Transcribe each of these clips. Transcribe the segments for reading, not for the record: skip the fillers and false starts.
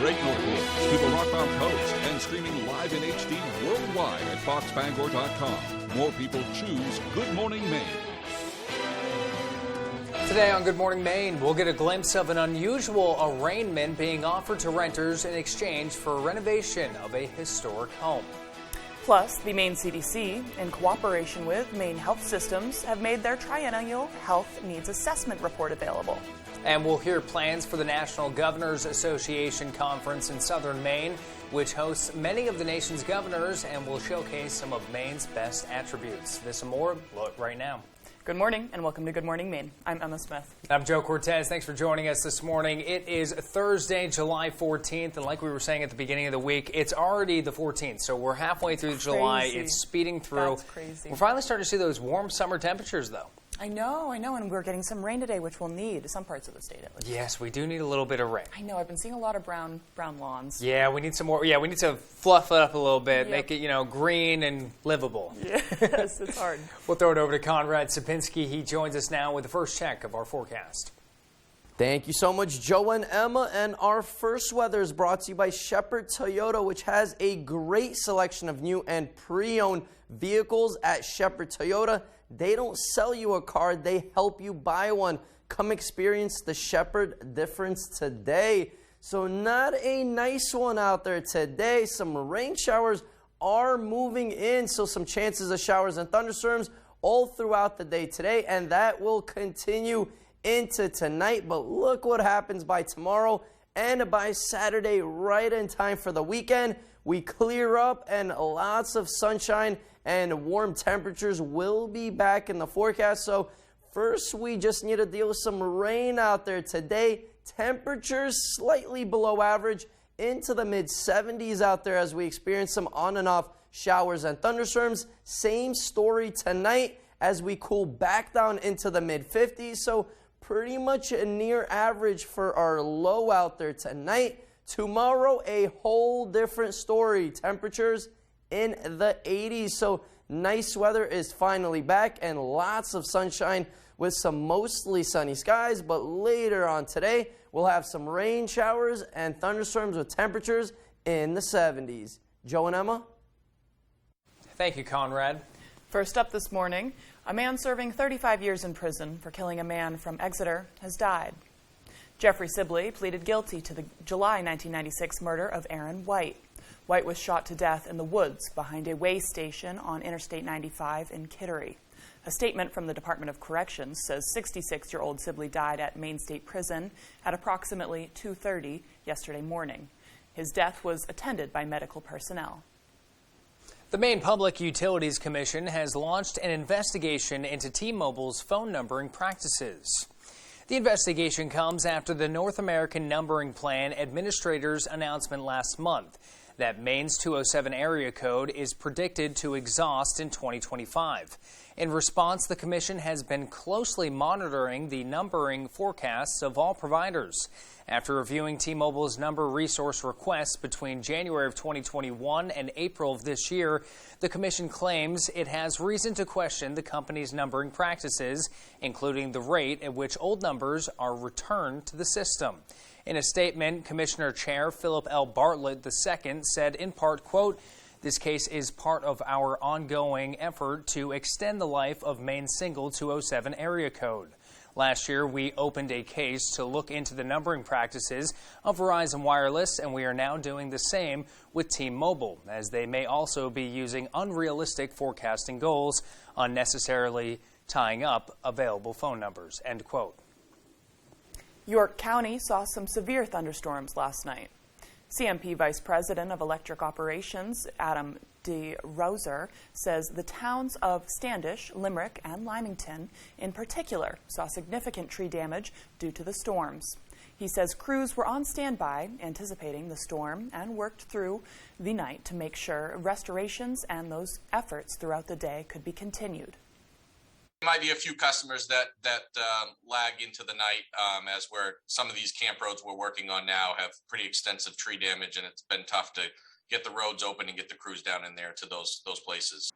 Great North Woods to the Rockmount Coast and streaming live in HD worldwide at foxbangor.com. More people choose Good Morning Maine. Today on Good Morning Maine, we'll get a glimpse of an unusual arraignment being offered to renters in exchange for renovation of a historic home. Plus, the Maine CDC, in cooperation with Maine Health Systems, have made their triennial Health Needs Assessment Report available. And we'll hear plans for the National Governors Association Conference in southern Maine, which hosts many of the nation's governors and will showcase some of Maine's best attributes. This and more, look right now. Good morning and welcome to Good Morning Maine. I'm Emma Smith. I'm Joe Cortez. Thanks for joining us this morning. It is Thursday, July 14th, and like we were saying at the beginning of the week, it's already the 14th, so we're halfway through July. It's speeding through. That's crazy. We're finally starting to see those warm summer temperatures, though. I know, and we're getting some rain today, which we'll need some parts of the state at least. Yes, we do need a little bit of rain. I know, I've been seeing a lot of brown lawns. Yeah, we need some more. Yeah, we need to fluff it up a little bit, Yep. make it, green and livable. Yes, it's hard. We'll throw it over to Conrad Sapinski. He joins us now with the first check of our forecast. Thank you so much, Joe and Emma. And our first weather is brought to you by Shepherd Toyota, which has a great selection of new and pre-owned vehicles at Shepherd Toyota. They don't sell you a car, they help you buy one. Come experience the Shepherd difference today. So not a nice one out there today. Some rain showers are moving in, so some chances of showers and thunderstorms all throughout the day today, and that will continue into tonight. But look what happens by tomorrow and by Saturday, right in time for the weekend. We clear up and lots of sunshine and warm temperatures will be back in the forecast. So first, we just need to deal with some rain out there today. Temperatures slightly below average into the mid-70s out there as we experience some on and off showers and thunderstorms. Same story tonight as we cool back down into the mid-50s. So pretty much a near average for our low out there tonight. Tomorrow, a whole different story. Temperatures in the 80s. So nice weather is finally back and lots of sunshine with some mostly sunny skies. But later on today, we'll have some rain showers and thunderstorms with temperatures in the 70s. Joe and Emma? Thank you, Conrad. First up this morning, a man serving 35 years in prison for killing a man from Exeter has died. Jeffrey Sibley pleaded guilty to the July 1996 murder of Aaron White. White was shot to death in the woods behind a way station on Interstate 95 in Kittery. A statement from the Department of Corrections says 66-year-old Sibley died at Maine State Prison at approximately 2:30 yesterday morning. His death was attended by medical personnel. The Maine Public Utilities Commission has launched an investigation into T-Mobile's phone numbering practices. The investigation comes after the North American Numbering Plan Administrator's announcement last month that Maine's 207 area code is predicted to exhaust in 2025. In response, the Commission has been closely monitoring the numbering forecasts of all providers. After reviewing T-Mobile's number resource requests between January of 2021 and April of this year, the Commission claims it has reason to question the company's numbering practices, including the rate at which old numbers are returned to the system. In a statement, Commissioner Chair Philip L. Bartlett II said in part, quote, "This case is part of our ongoing effort to extend the life of Maine's single 207 area code. Last year, we opened a case to look into the numbering practices of Verizon Wireless, and we are now doing the same with T-Mobile, as they may also be using unrealistic forecasting goals, unnecessarily tying up available phone numbers," end quote. York County saw some severe thunderstorms last night. CMP Vice President of Electric Operations, Adam DeRoser, says the towns of Standish, Limerick, and Lymington, in particular, saw significant tree damage due to the storms. He says crews were on standby, anticipating the storm, and worked through the night to make sure restorations and those efforts throughout the day could be continued. There might be a few customers that lag into the night, as where some of these camp roads we're working on now have pretty extensive tree damage, and it's been tough to get the roads open and get the crews down in there to those places.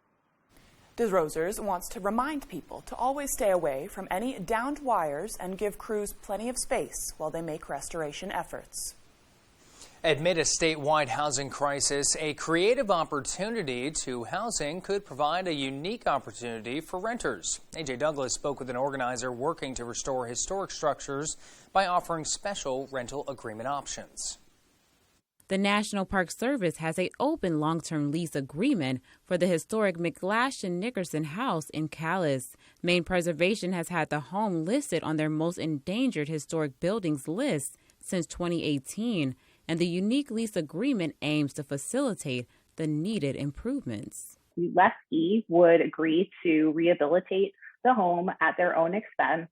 DeRosers wants to remind people to always stay away from any downed wires and give crews plenty of space while they make restoration efforts. Amid a statewide housing crisis, a creative opportunity to housing could provide a unique opportunity for renters. AJ Douglas spoke with an organizer working to restore historic structures by offering special rental agreement options. The National Park Service has an open long-term lease agreement for the historic McGlashan-Nickerson House in Calais. Maine Preservation has had the home listed on their most endangered historic buildings list since 2018, and the unique lease agreement aims to facilitate the needed improvements. The lessee would agree to rehabilitate the home at their own expense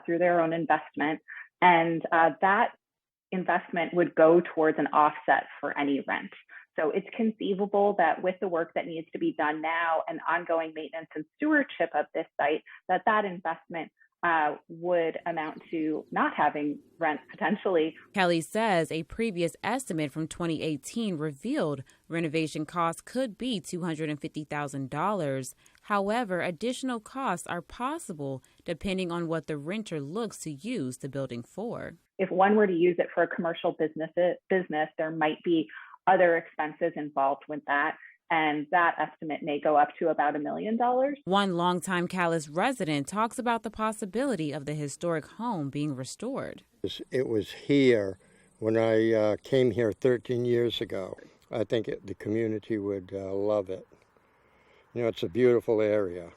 through their own investment, and that investment would go towards an offset for any rent. So it's conceivable that with the work that needs to be done now and ongoing maintenance and stewardship of this site, that investment would amount to not having rent potentially. Kelly says a previous estimate from 2018 revealed renovation costs could be $250,000. However, additional costs are possible depending on what the renter looks to use the building for. If one were to use it for a commercial business, there might be other expenses involved with that. And that estimate may go up to about $1 million. One longtime Calais resident talks about the possibility of the historic home being restored. It was here when I came here 13 years ago. I think the community would love it. You know, it's a beautiful area.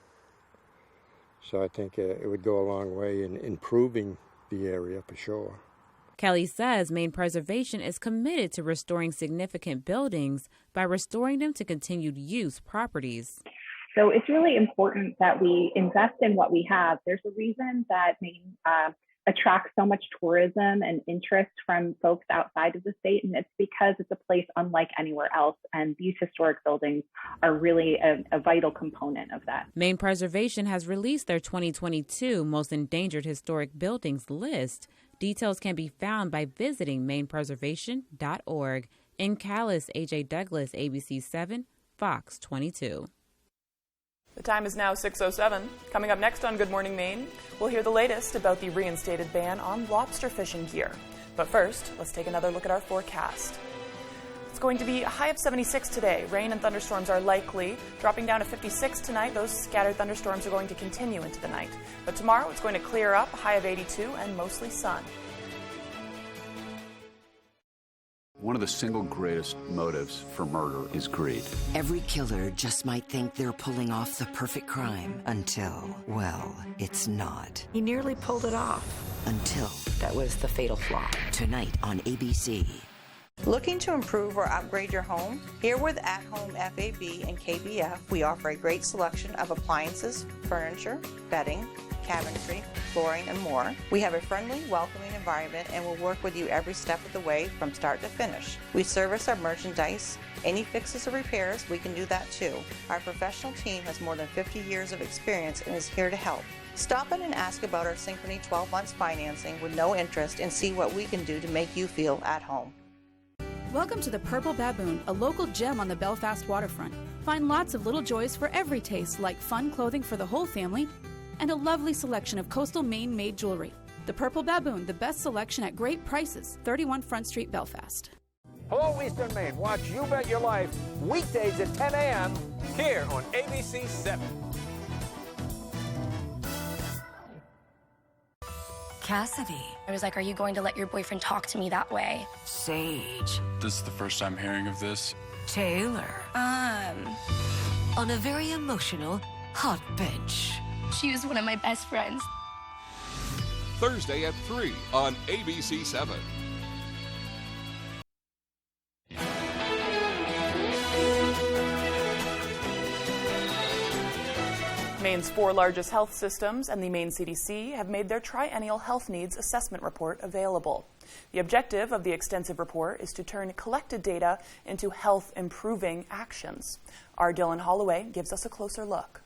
So I think it would go a long way in improving the area for sure. Kelly says Maine Preservation is committed to restoring significant buildings by restoring them to continued use properties. So it's really important that we invest in what we have. There's a reason that Maine attracts so much tourism and interest from folks outside of the state, and it's because it's a place unlike anywhere else, and these historic buildings are really a vital component of that. Maine Preservation has released their 2022 Most Endangered Historic Buildings list. Details can be found by visiting mainepreservation.org. In Calais, AJ Douglas, ABC 7, Fox 22. The time is now 6:07. Coming up next on Good Morning Maine, we'll hear the latest about the reinstated ban on lobster fishing gear. But first, let's take another look at our forecast. It's going to be a high of 76 today. Rain and thunderstorms are likely, dropping down to 56 tonight. Those scattered thunderstorms are going to continue into the night. But tomorrow it's going to clear up, a high of 82 and mostly sun. One of the single greatest motives for murder is greed. Every killer just might think they're pulling off the perfect crime until, well, it's not. He nearly pulled it off. Until. That was the fatal flaw. Tonight on ABC. Looking to improve or upgrade your home? Here with At Home FAB and KBF, we offer a great selection of appliances, furniture, bedding, cabinetry, flooring, and more. We have a friendly, welcoming environment and will work with you every step of the way from start to finish. We service our merchandise. Any fixes or repairs, we can do that too. Our professional team has more than 50 years of experience and is here to help. Stop in and ask about our Synchrony 12 months financing with no interest and see what we can do to make you feel at home. Welcome to the Purple Baboon, a local gem on the Belfast waterfront. Find lots of little joys for every taste, like fun clothing for the whole family and a lovely selection of coastal Maine-made jewelry. The Purple Baboon, the best selection at great prices. 31 Front Street, Belfast. Hello, Eastern Maine. Watch You Bet Your Life weekdays at 10 a.m. here on ABC 7. Cassidy. I was like, are you going to let your boyfriend talk to me that way? Sage. This is the first I'm hearing of this. Taylor. On a very emotional hot bench. She was one of my best friends. Thursday at 3 on ABC 7. Maine's 4 largest health systems and the Maine CDC have made their triennial health needs assessment report available. The objective of the extensive report is to turn collected data into health-improving actions. Our Dylan Holloway gives us a closer look.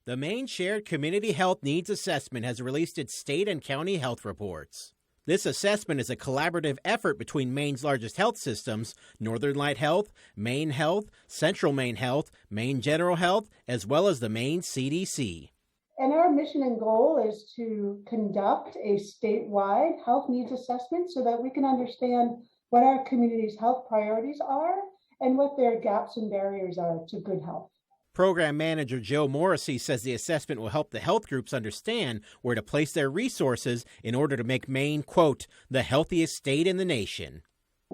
The Maine Shared Community Health Needs Assessment has released its state and county health reports. This assessment is a collaborative effort between Maine's largest health systems, Northern Light Health, Maine Health, Central Maine Health, Maine General Health, as well as the Maine CDC. And our mission and goal is to conduct a statewide health needs assessment so that we can understand what our community's health priorities are and what their gaps and barriers are to good health. Program Manager Joe Morrissey says the assessment will help the health groups understand where to place their resources in order to make Maine, quote, the healthiest state in the nation.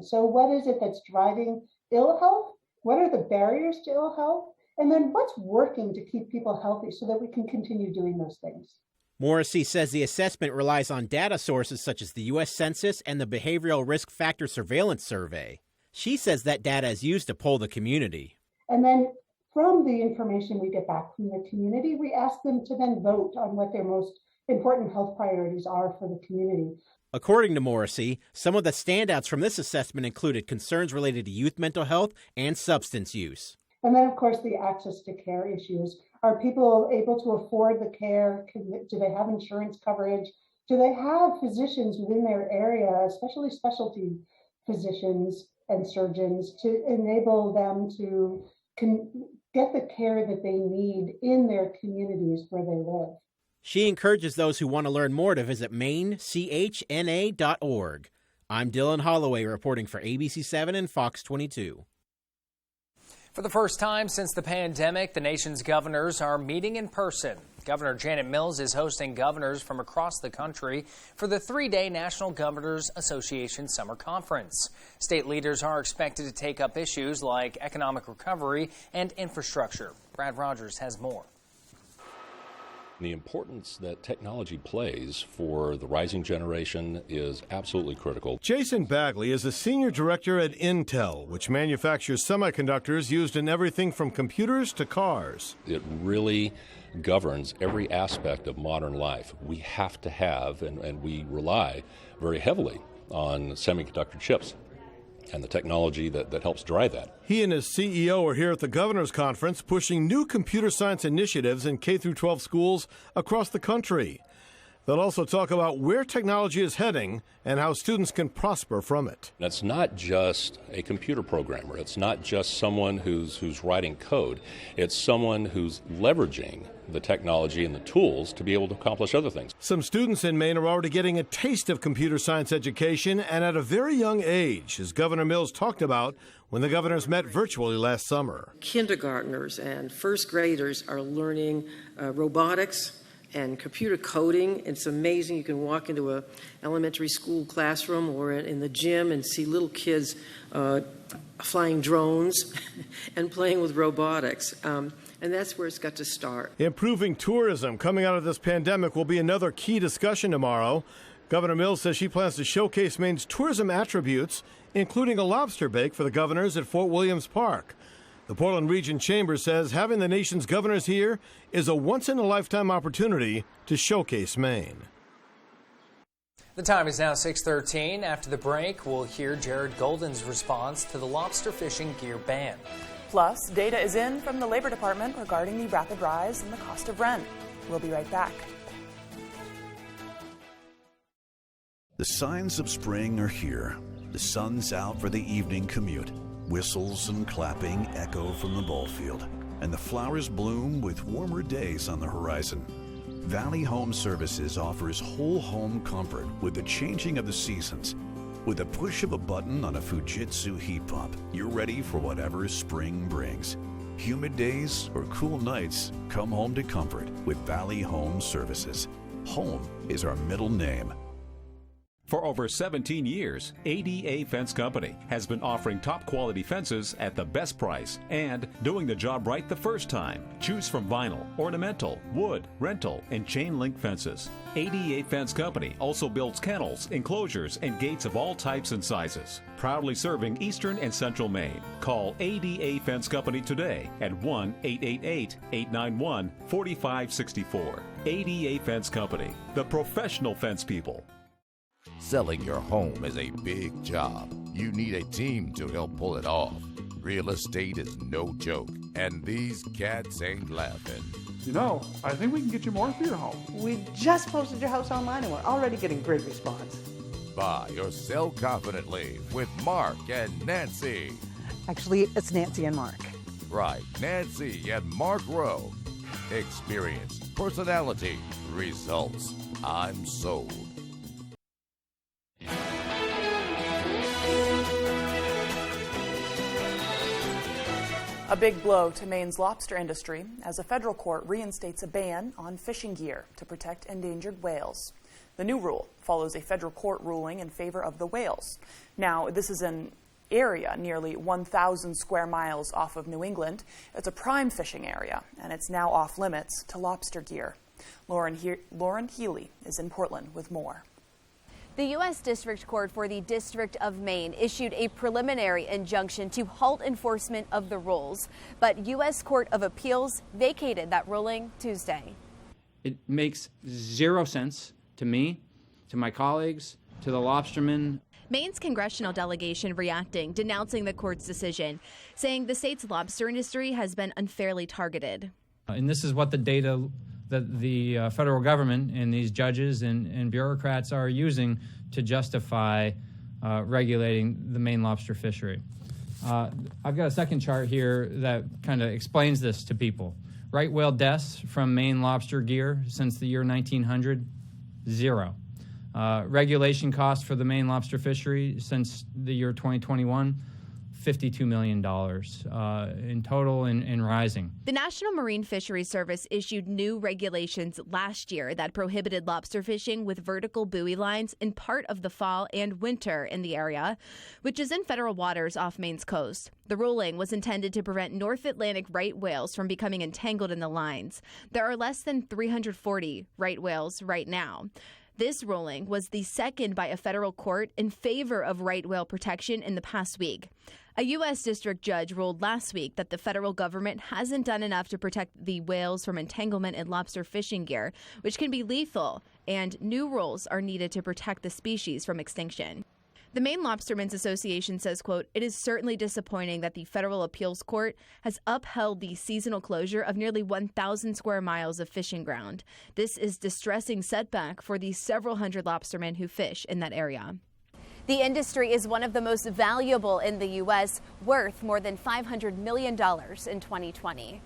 So what is it that's driving ill health? What are the barriers to ill health? And then what's working to keep people healthy so that we can continue doing those things? Morrissey says the assessment relies on data sources such as the U.S. Census and the Behavioral Risk Factor Surveillance Survey. She says that data is used to poll the community. And then from the information we get back from the community, we ask them to then vote on what their most important health priorities are for the community. According to Morrissey, some of the standouts from this assessment included concerns related to youth mental health and substance use. And then, of course, the access to care issues. Are people able to afford the care? Do they have insurance coverage? Do they have physicians within their area, especially specialty physicians and surgeons, to enable them to get the care that they need in their communities where they live? She encourages those who want to learn more to visit mainechna.org. I'm Dylan Holloway reporting for ABC7 and Fox 22. For the first time since the pandemic, the nation's governors are meeting in person. Governor Janet Mills is hosting governors from across the country for the 3-day National Governors Association Summer Conference. State leaders are expected to take up issues like economic recovery and infrastructure. Brad Rogers has more. The importance that technology plays for the rising generation is absolutely critical. Jason Bagley is a senior director at Intel, which manufactures semiconductors used in everything from computers to cars. It really governs every aspect of modern life. We have to have, and we rely very heavily on semiconductor chips and the technology that helps drive that. He and his CEO are here at the Governor's Conference pushing new computer science initiatives in K-12 schools across the country. They'll also talk about where technology is heading and how students can prosper from it. It's not just a computer programmer. It's not just someone who's writing code. It's someone who's leveraging the technology and the tools to be able to accomplish other things. Some students in Maine are already getting a taste of computer science education, and at a very young age, as Governor Mills talked about when the governors met virtually last summer. Kindergartners and first graders are learning robotics and computer coding. It's amazing. You can walk into an elementary school classroom or in the gym and see little kids flying drones and playing with robotics. And that's where it's got to start. Improving tourism coming out of this pandemic will be another key discussion tomorrow. Governor Mills says she plans to showcase Maine's tourism attributes, including a lobster bake for the governors at Fort Williams Park. The Portland Region Chamber says having the nation's governors here is a once-in-a-lifetime opportunity to showcase Maine. The time is now 6:13. After the break, we'll hear Jared Golden's response to the lobster fishing gear ban. Plus, data is in from the Labor Department regarding the rapid rise in the cost of rent. We'll be right back. The signs of spring are here. The sun's out for the evening commute. Whistles and clapping echo from the ball field, and the flowers bloom with warmer days on the horizon. Valley Home Services offers whole home comfort with the changing of the seasons. With a push of a button on a Fujitsu heat pump, you're ready for whatever spring brings. Humid days or cool nights, come home to comfort with Valley Home Services. Home is our middle name. For over 17 years, ADA Fence Company has been offering top quality fences at the best price and doing the job right the first time. Choose from vinyl, ornamental, wood, rental, and chain link fences. ADA Fence Company also builds kennels, enclosures, and gates of all types and sizes. Proudly serving eastern and central Maine. Call ADA Fence Company today at 1-888-891-4564. ADA Fence Company, the professional fence people. Selling your home is a big job. You need a team to help pull it off. Real estate is no joke, and these cats ain't laughing. You know, I think we can get you more for your home. We just posted your house online and we're already getting great response. Buy or sell confidently with Mark and Nancy. Actually, it's Nancy and Mark. Right, Nancy and Mark Rowe. Experience, personality, results. I'm sold. A big blow to Maine's lobster industry as a federal court reinstates a ban on fishing gear to protect endangered whales. The new rule follows a federal court ruling in favor of the whales. Now, this is an area nearly 1,000 square miles off of New England. It's a prime fishing area, and it's now off limits to lobster gear. Lauren Healy is in Portland with more. The U.S. District Court for the District of Maine issued a preliminary injunction to halt enforcement of the rules, but U.S. Court of Appeals vacated that ruling Tuesday. It makes zero sense to me, to my colleagues, to the lobstermen. Maine's congressional delegation reacting, denouncing the court's decision, saying the state's lobster industry has been unfairly targeted. And this is what the data that the federal government and these judges and bureaucrats are using to justify regulating the Maine lobster fishery. I've got a second chart here that kind of explains this to people. Right whale deaths from Maine lobster gear since the year 1900, 0. Regulation costs for the Maine lobster fishery since the year 2021, $52 million in total and rising. The National Marine Fisheries Service issued new regulations last year that prohibited lobster fishing with vertical buoy lines in part of the fall and winter in the area, which is in federal waters off Maine's coast. The ruling was intended to prevent North Atlantic right whales from becoming entangled in the lines. There are less than 340 right whales right now. This ruling was the second by a federal court in favor of right whale protection in the past week. A U.S. district judge ruled last week that the federal government hasn't done enough to protect the whales from entanglement in lobster fishing gear, which can be lethal, and new rules are needed to protect the species from extinction. The Maine Lobstermen's Association says, quote, "It is certainly disappointing that the federal appeals court has upheld the seasonal closure of nearly 1,000 square miles of fishing ground. This is distressing setback for the several hundred lobstermen who fish in that area." The industry is one of the most valuable in the U.S., worth more than $500 million in 2020.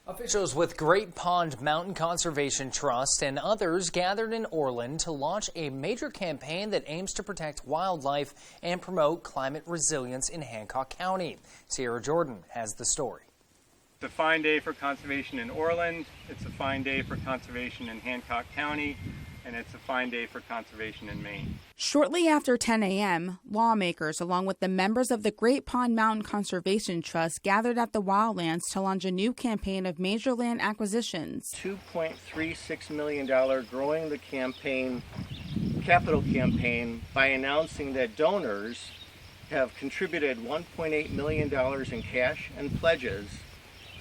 Officials with Great Pond Mountain Conservation Trust and others gathered in Orland to launch a major campaign that aims to protect wildlife and promote climate resilience in Hancock County. Sierra Jordan has the story. It's a fine day for conservation in Orland, it's a fine day for conservation in Hancock County, and it's a fine day for conservation in Maine. Shortly after 10 a.m., lawmakers, along with the members of the Great Pond Mountain Conservation Trust, gathered at the Wildlands to launch a new campaign of major land acquisitions. $2.36 million growing the campaign, capital campaign, by announcing that donors have contributed $1.8 million in cash and pledges,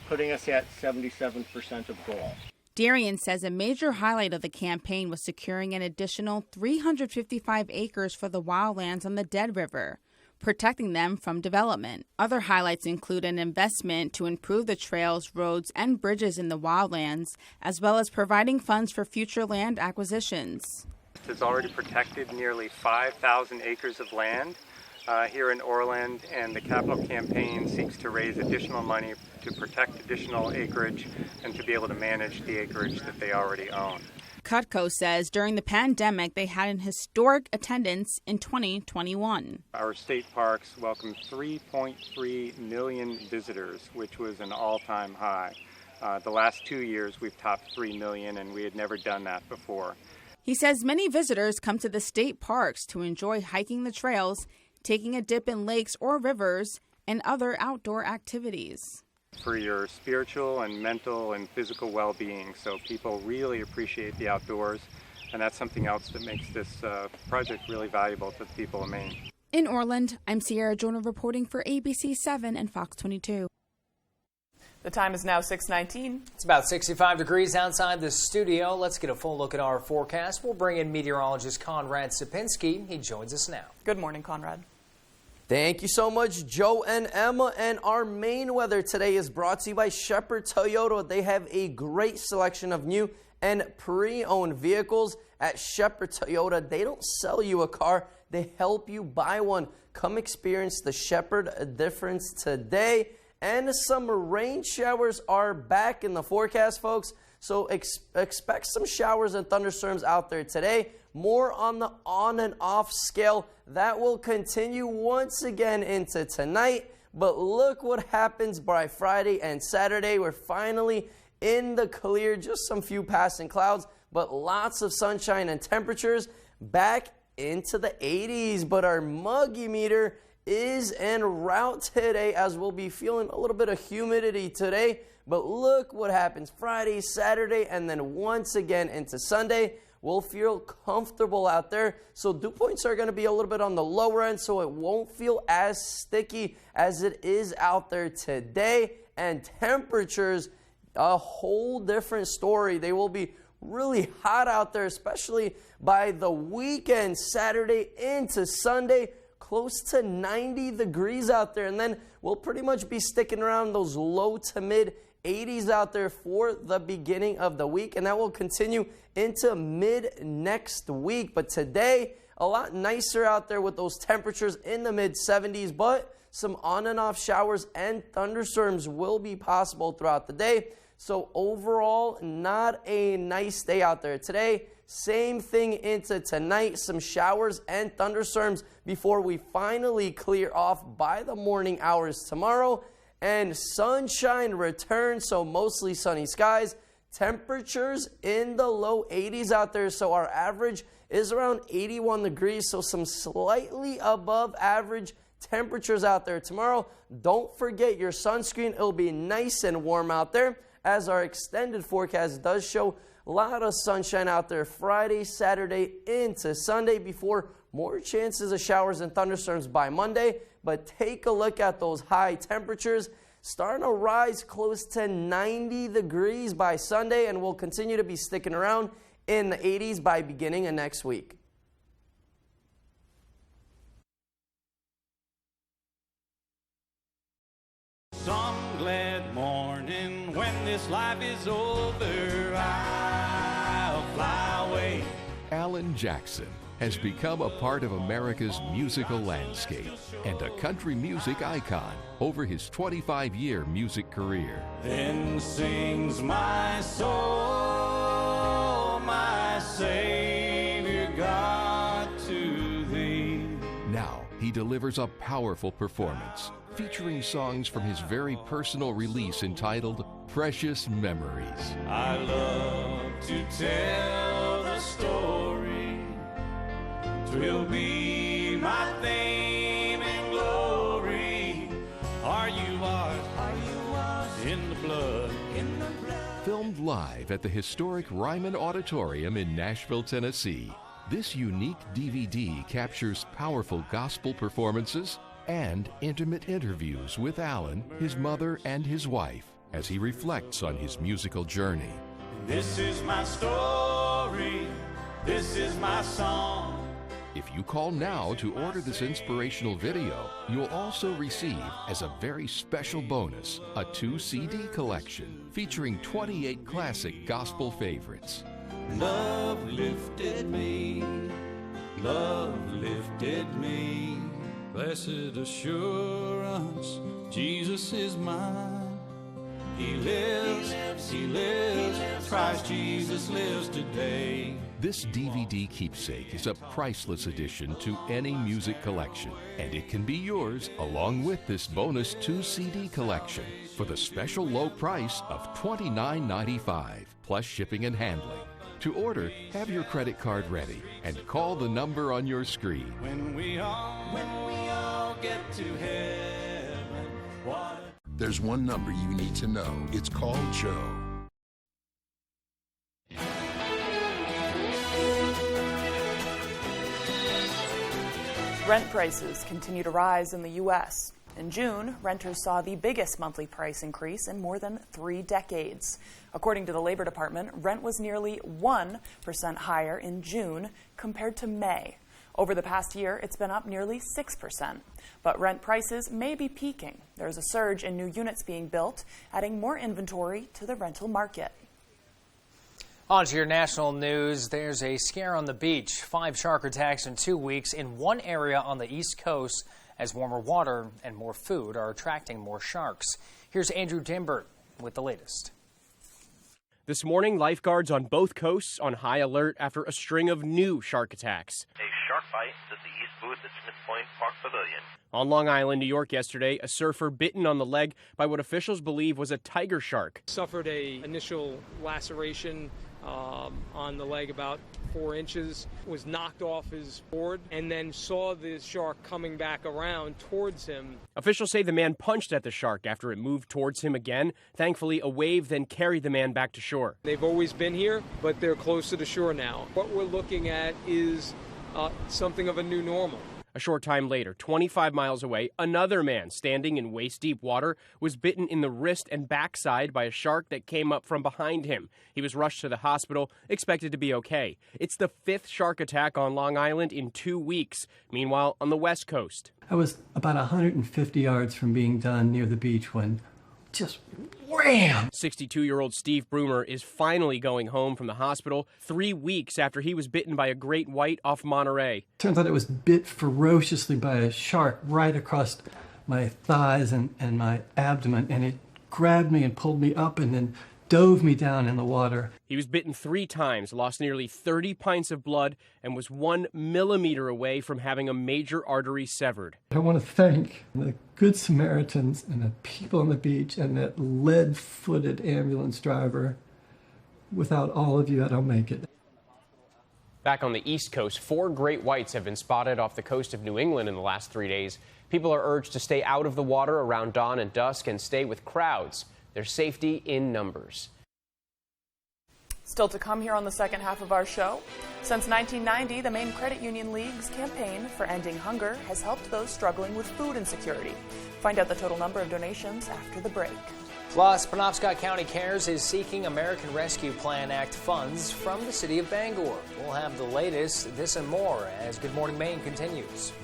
putting us at 77% of goal. Darian says a major highlight of the campaign was securing an additional 355 acres for the wildlands on the Dead River, protecting them from development. Other highlights include an investment to improve the trails, roads, and bridges in the wildlands, as well as providing funds for future land acquisitions. It has already protected nearly 5,000 acres of land here in Orland, and the capital campaign seeks to raise additional money to protect additional acreage and to be able to manage the acreage that they already own. Cutco says during the pandemic they had an historic attendance in 2021. Our state parks welcomed 3.3 million visitors, which was an all-time high. The last 2 years we've topped 3 million, and we had never done that before. He says many visitors come to the state parks to enjoy hiking the trails, taking a dip in lakes or rivers, and other outdoor activities. For your spiritual and mental and physical well-being, so people really appreciate the outdoors, and that's something else that makes this project really valuable to the people of Maine. In Orland, I'm Sierra Jordan reporting for ABC 7 and Fox 22. The time is now 6:19. It's about 65 degrees outside the studio. Let's get a full look at our forecast. We'll bring in meteorologist Conrad Sapinski. He joins us now. Good morning, Conrad. Thank you so much, Joe and Emma. And our Maine weather today is brought to you by Shepherd Toyota. They have a great selection of new and pre-owned vehicles at Shepherd Toyota. They don't sell you a car, they help you buy one. Come experience the Shepherd difference today. And some rain showers are back in the forecast, folks. So expect some showers and thunderstorms out there today. More on the on and off scale. That will continue once again into tonight. But look what happens by Friday and Saturday. We're finally in the clear, just some few passing clouds, but lots of sunshine and temperatures back into the 80s. But our muggy meter is en route today, as we'll be feeling a little bit of humidity today. But look what happens Friday, Saturday, and then once again into Sunday. We'll feel comfortable out there. So dew points are going to be a little bit on the lower end, so it won't feel as sticky as it is out there today. And temperatures, a whole different story. They will be really hot out there, especially by the weekend, Saturday into Sunday. Close to 90 degrees out there. And then we'll pretty much be sticking around those low to mid 80s out there for the beginning of the week, and that will continue into mid next week. But today, a lot nicer out there with those temperatures in the mid 70s, but some on and off showers and thunderstorms will be possible throughout the day. So overall, not a nice day out there today. Same thing into tonight, some showers and thunderstorms before we finally clear off by the morning hours tomorrow. And sunshine returns, so mostly sunny skies. Temperatures in the low 80s out there, so our average is around 81 degrees, so some slightly above average temperatures out there tomorrow. Don't forget your sunscreen. It'll be nice and warm out there, as our extended forecast does show a lot of sunshine out there Friday, Saturday into Sunday before more chances of showers and thunderstorms by Monday. But take a look at those high temperatures starting to rise close to 90 degrees by Sunday, and we'll continue to be sticking around in the 80s by beginning of next week. Some glad morning when this life is over, I'll fly away. Alan Jackson has become a part of America's musical landscape and a country music icon over his 25-year music career. Then sings my soul, my Savior God, to thee. Now he delivers a powerful performance featuring songs from his very personal release entitled Precious Memories. I love to tell the story. 'Twill be my fame and glory. Are you washed in the blood? Filmed live at the historic Ryman Auditorium in Nashville, Tennessee, this unique DVD captures powerful gospel performances and intimate interviews with Alan, his mother, and his wife as he reflects on his musical journey. This is my story. This is my song. If you call now to order this inspirational video, you'll also receive, as a very special bonus, a 2-CD collection featuring 28 classic gospel favorites. Love lifted me. Love lifted me. Blessed assurance, Jesus is mine. He lives, he lives, Christ Jesus lives today. This DVD keepsake is a priceless addition to any music collection, and it can be yours along with this bonus 2-CD collection for the special low price of $29.95 plus shipping and handling. To order, have your credit card ready and call the number on your screen. When we all get to heaven, what? There's one number you need to know. It's called Joe. Rent prices continue to rise in the U.S. In June, renters saw the biggest monthly price increase in more than 3 decades. According to the Labor Department, rent was nearly 1% higher in June compared to May. Over the past year, it's been up nearly 6%. But rent prices may be peaking. There's a surge in new units being built, adding more inventory to the rental market. On to your national news. There's a scare on the beach. 5 shark attacks in 2 weeks in one area on the East Coast as warmer water and more food are attracting more sharks. Here's Andrew Dimbert with the latest. This morning, lifeguards on both coasts on high alert after a string of new shark attacks. A shark fight at the East booth at Smith Point Park Pavilion. On Long Island, New York yesterday, a surfer bitten on the leg by what officials believe was a tiger shark. Suffered a initial laceration on the leg about 4 inches, was knocked off his board, and then saw the shark coming back around towards him. Officials say the man punched at the shark after it moved towards him again. Thankfully, a wave then carried the man back to shore. They've always been here, but they're closer to shore now. What we're looking at is something of a new normal. A short time later, 25 miles away, another man standing in waist-deep water was bitten in the wrist and backside by a shark that came up from behind him. He was rushed to the hospital, expected to be okay. It's the 5th shark attack on Long Island in 2 weeks. Meanwhile, on the West Coast, I was about 150 yards from being done near the beach when just wham! 62-year-old Steve Broomer is finally going home from the hospital 3 weeks after he was bitten by a great white off Monterey. Turns out it was bit ferociously by a shark right across my thighs and my abdomen, and it grabbed me and pulled me up and then dove me down in the water. He was bitten 3 times, lost nearly 30 pints of blood, and was 1 millimeter away from having a major artery severed. I want to thank the Good Samaritans and the people on the beach and that lead-footed ambulance driver. Without all of you, I don't make it. Back on the East Coast, 4 great whites have been spotted off the coast of New England in the last 3 days. People are urged to stay out of the water around dawn and dusk and stay with crowds. There's safety in numbers. Still to come here on the second half of our show. Since 1990, the Maine Credit Union League's campaign for ending hunger has helped those struggling with food insecurity. Find out the total number of donations after the break. Plus, Penobscot County Cares is seeking American Rescue Plan Act funds from the city of Bangor. We'll have the latest, this and more, as Good Morning Maine continues.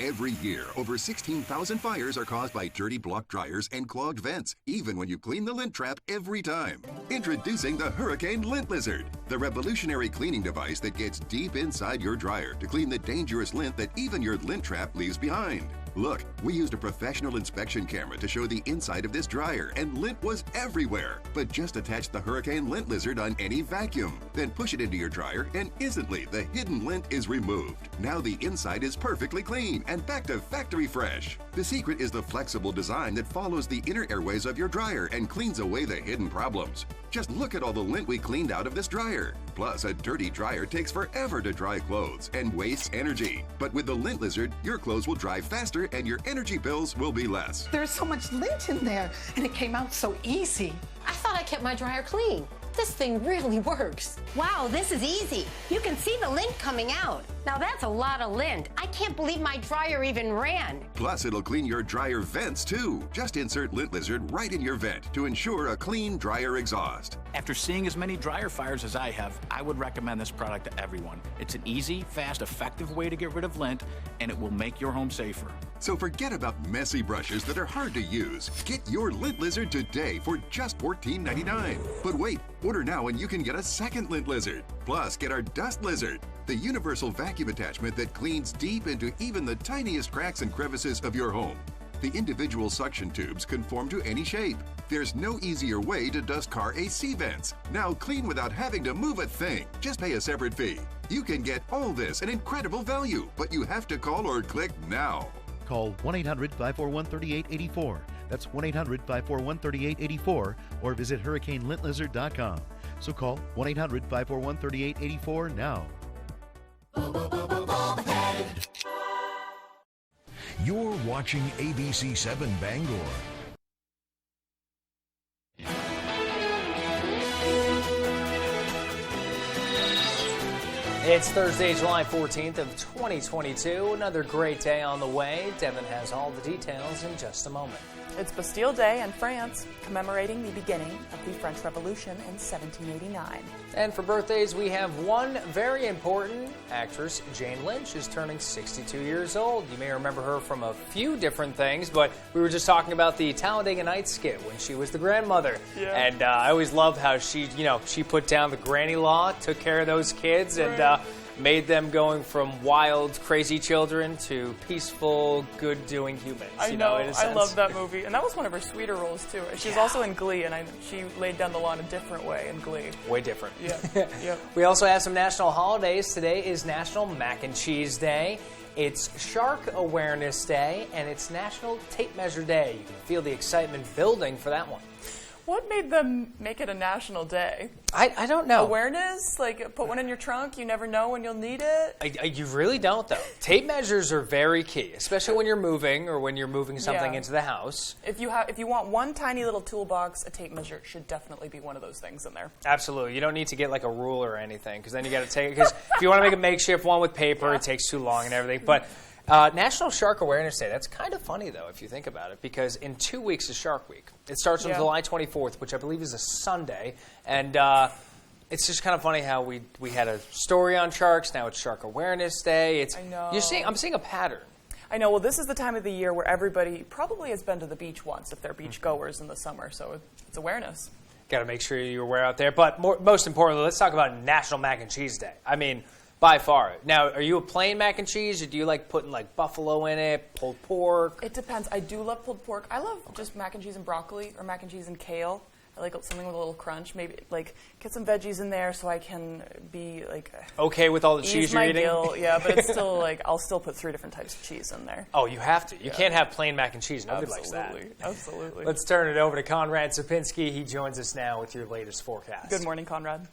Every year, over 16,000 fires are caused by dirty block dryers and clogged vents, even when you clean the lint trap every time. Introducing the Hurricane Lint Lizard, the revolutionary cleaning device that gets deep inside your dryer to clean the dangerous lint that even your lint trap leaves behind. Look, we used a professional inspection camera to show the inside of this dryer, and lint was everywhere. But just attach the Hurricane Lint Lizard on any vacuum. Then push it into your dryer, and instantly the hidden lint is removed. Now the inside is perfectly clean and back to factory fresh. The secret is the flexible design that follows the inner airways of your dryer and cleans away the hidden problems. Just look at all the lint we cleaned out of this dryer. Plus, a dirty dryer takes forever to dry clothes and wastes energy. But with the Lint Lizard, your clothes will dry faster and your energy bills will be less. There's so much lint in there, and it came out so easy. I thought I kept my dryer clean. This thing really works. Wow, this is easy. You can see the lint coming out. Now that's a lot of lint. I can't believe my dryer even ran. Plus, it'll clean your dryer vents too. Just insert Lint Lizard right in your vent to ensure a clean dryer exhaust. After seeing as many dryer fires as I have, I would recommend this product to everyone. It's an easy, fast, effective way to get rid of lint, and it will make your home safer. So forget about messy brushes that are hard to use. Get your Lint Lizard today for just $14.99. But wait, order now and you can get a second Lint Lizard. Plus, get our Dust Lizard, the universal vacuum attachment that cleans deep into even the tiniest cracks and crevices of your home. The individual suction tubes conform to any shape. There's no easier way to dust car AC vents. Now clean without having to move a thing. Just pay a separate fee. You can get all this at incredible value, but you have to call or click now. Call 1-800-541-3884. That's 1-800-541-3884 or visit hurricanelintLizard.com. So call 1-800-541-3884 now. You're watching ABC 7 Bangor. It's Thursday, July 14th of 2022. Another great day on the way. Devin has all the details in just a moment. It's Bastille Day in France, commemorating the beginning of the French Revolution in 1789. And for birthdays, we have one very important actress. Jane Lynch is turning 62 years old. You may remember her from a few different things, but we were just talking about the Talladega Nights skit when she was the grandmother. Yeah. And I always loved how she put down the granny law, took care of those kids, and made them going from wild, crazy children to peaceful, good-doing humans. I you know. in a I sense. love that movie. And that was one of her sweeter roles, too. She's also in Glee, and she laid down the law in a different way in Glee. Way different. Yeah. Yep. We also have some national holidays. Today is National Mac and Cheese Day. It's Shark Awareness Day, and it's National Tape Measure Day. You can feel the excitement building for that one. What made them make it a national day? I don't know. Awareness? Like, put one in your trunk, you never know when you'll need it? You really don't, though. Tape measures are very key, especially when you're moving or when you're moving something into the house. If you want one tiny little toolbox, a tape measure should definitely be one of those things in there. Absolutely. You don't need to get like a ruler or anything, because then you got to take it. Because if you want to make a makeshift one with paper, it takes too long and everything. But National Shark Awareness Day, that's kind of funny, though, if you think about it, because in 2 weeks is Shark Week. It starts on July 24th, which I believe is a Sunday, and it's just kind of funny how we had a story on sharks, now it's Shark Awareness Day. I know. I'm seeing a pattern. I know. Well, this is the time of the year where everybody probably has been to the beach once, if they're beach goers in the summer, so it's awareness. Got to make sure you're aware out there. But most importantly, let's talk about National Mac and Cheese Day. I mean, by far. Now, are you a plain mac and cheese, or do you like putting like buffalo in it, pulled pork? It depends. I do love pulled pork. I love just mac and cheese and broccoli, or mac and cheese and kale. I like something with a little crunch. Maybe like get some veggies in there so I can be like okay with all the cheese you're eating. Guilt. Yeah, but it's still like I'll still put 3 different types of cheese in there. Oh, you have to. You can't have plain mac and cheese. Nobody likes that. Absolutely. Let's turn it over to Conrad Sapinski. He joins us now with your latest forecast. Good morning, Conrad.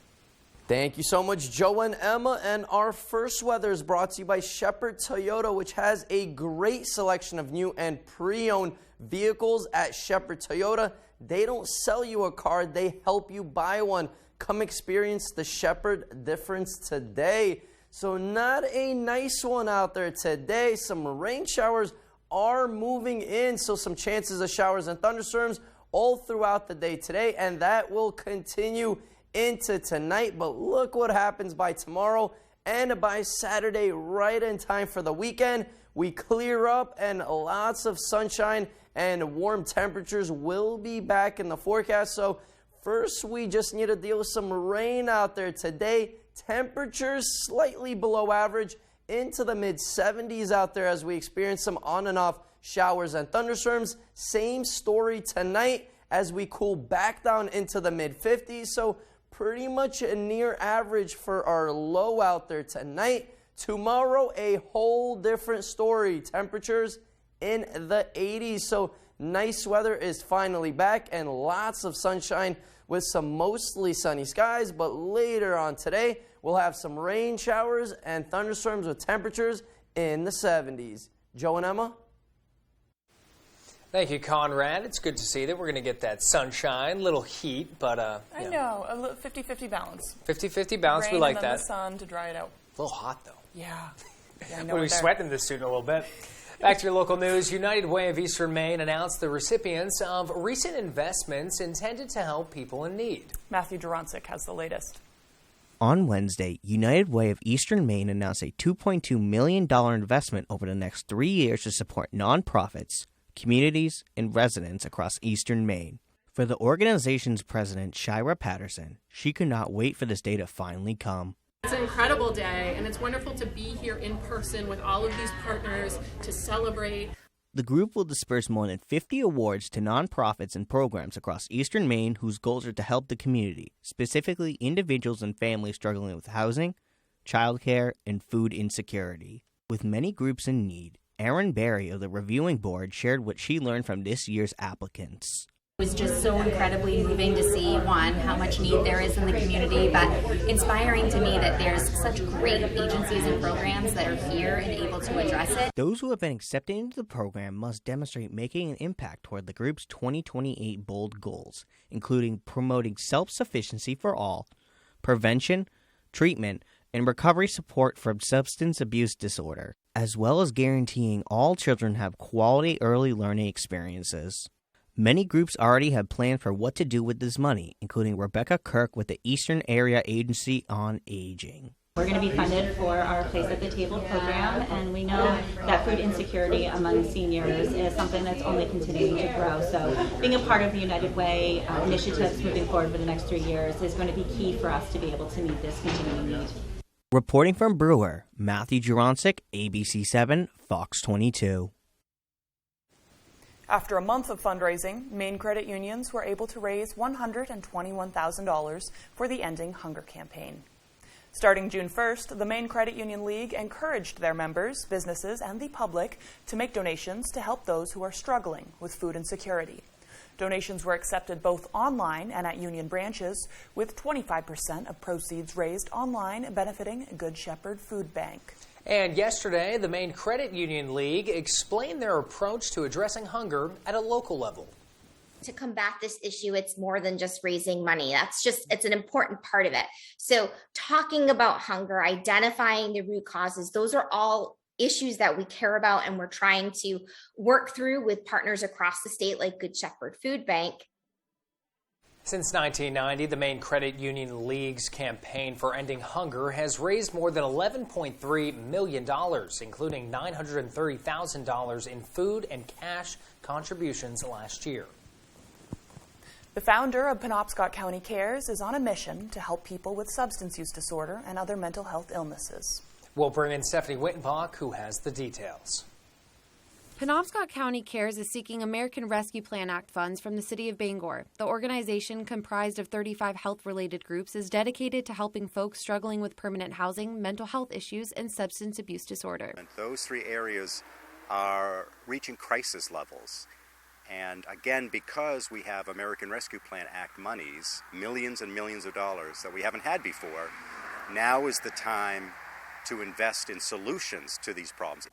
Thank you so much, Joe and Emma. And our first weather is brought to you by Shepherd Toyota, which has a great selection of new and pre-owned vehicles at Shepherd Toyota. They don't sell you a car, they help you buy one. Come experience the Shepherd difference today. So not a nice one out there today. Some rain showers are moving in, so some chances of showers and thunderstorms all throughout the day today, and that will continue into tonight. But look what happens by tomorrow and by Saturday, right in time for the weekend. We clear up and lots of sunshine and warm temperatures will be back in the forecast. So first, we just need to deal with some rain out there today. Temperatures slightly below average into the mid-70s out there as we experience some on and off showers and thunderstorms. Same story tonight as we cool back down into the mid-50s. So pretty much a near average for our low out there tonight. Tomorrow, a whole different story. Temperatures in the 80s. So nice weather is finally back and lots of sunshine with some mostly sunny skies. But later on today, we'll have some rain showers and thunderstorms with temperatures in the 70s. Joe and Emma? Thank you, Conrad. It's good to see that we're going to get that sunshine, little heat, but I know, a 50-50 balance. 50-50 balance, Rain we like and then that. the sun to dry it out. A little hot, though. Yeah. I know. We'll be sweating this suit in a little bit. Back to your local news. United Way of Eastern Maine announced the recipients of recent investments intended to help people in need. Matthew Durantzik has the latest. On Wednesday, United Way of Eastern Maine announced a $2.2 million investment over the next 3 years to support nonprofits, communities, and residents across Eastern Maine. For the organization's president, Shira Patterson, she could not wait for this day to finally come. It's an incredible day, and it's wonderful to be here in person with all of these partners to celebrate. The group will disperse more than 50 awards to nonprofits and programs across Eastern Maine whose goals are to help the community, specifically individuals and families struggling with housing, childcare, and food insecurity. With many groups in need, Erin Berry of the reviewing board shared what she learned from this year's applicants. It was just so incredibly moving to see, one, how much need there is in the community, but inspiring to me that there's such great agencies and programs that are here and able to address it. Those who have been accepted into the program must demonstrate making an impact toward the group's 2028 bold goals, including promoting self-sufficiency for all, prevention, treatment, and recovery support from substance abuse disorder, as well as guaranteeing all children have quality early learning experiences. Many groups already have planned for what to do with this money, including Rebecca Kirk with the Eastern Area Agency on Aging. We're going to be funded for our Place at the Table program, and we know that food insecurity among seniors is something that's only continuing to grow. So being a part of the United Way initiatives moving forward for the next 3 years is going to be key for us to be able to meet this continuing need. Reporting from Brewer, Matthew Juroncic, ABC7, Fox 22. After a month of fundraising, Maine credit unions were able to raise $121,000 for the Ending Hunger campaign. Starting June 1st, the Maine Credit Union League encouraged their members, businesses, and the public to make donations to help those who are struggling with food insecurity. Donations were accepted both online and at union branches, with 25% of proceeds raised online benefiting Good Shepherd Food Bank. And yesterday, the Maine Credit Union League explained their approach to addressing hunger at a local level. To combat this issue, it's more than just raising money. It's an important part of it. So talking about hunger, identifying the root causes, those are all issues that we care about and we're trying to work through with partners across the state like Good Shepherd Food Bank. Since 1990, the Maine Credit Union League's campaign for ending hunger has raised more than $11.3 million, including $930,000 in food and cash contributions last year. The founder of Penobscot County Cares is on a mission to help people with substance use disorder and other mental health illnesses. We'll bring in Stephanie Wittenbach, who has the details. Penobscot County Cares is seeking American Rescue Plan Act funds from the city of Bangor. The organization, comprised of 35 health-related groups, is dedicated to helping folks struggling with permanent housing, mental health issues, and substance abuse disorder. Those three areas are reaching crisis levels. And again, because we have American Rescue Plan Act monies, millions and millions of dollars that we haven't had before, now is the time to invest in solutions to these problems.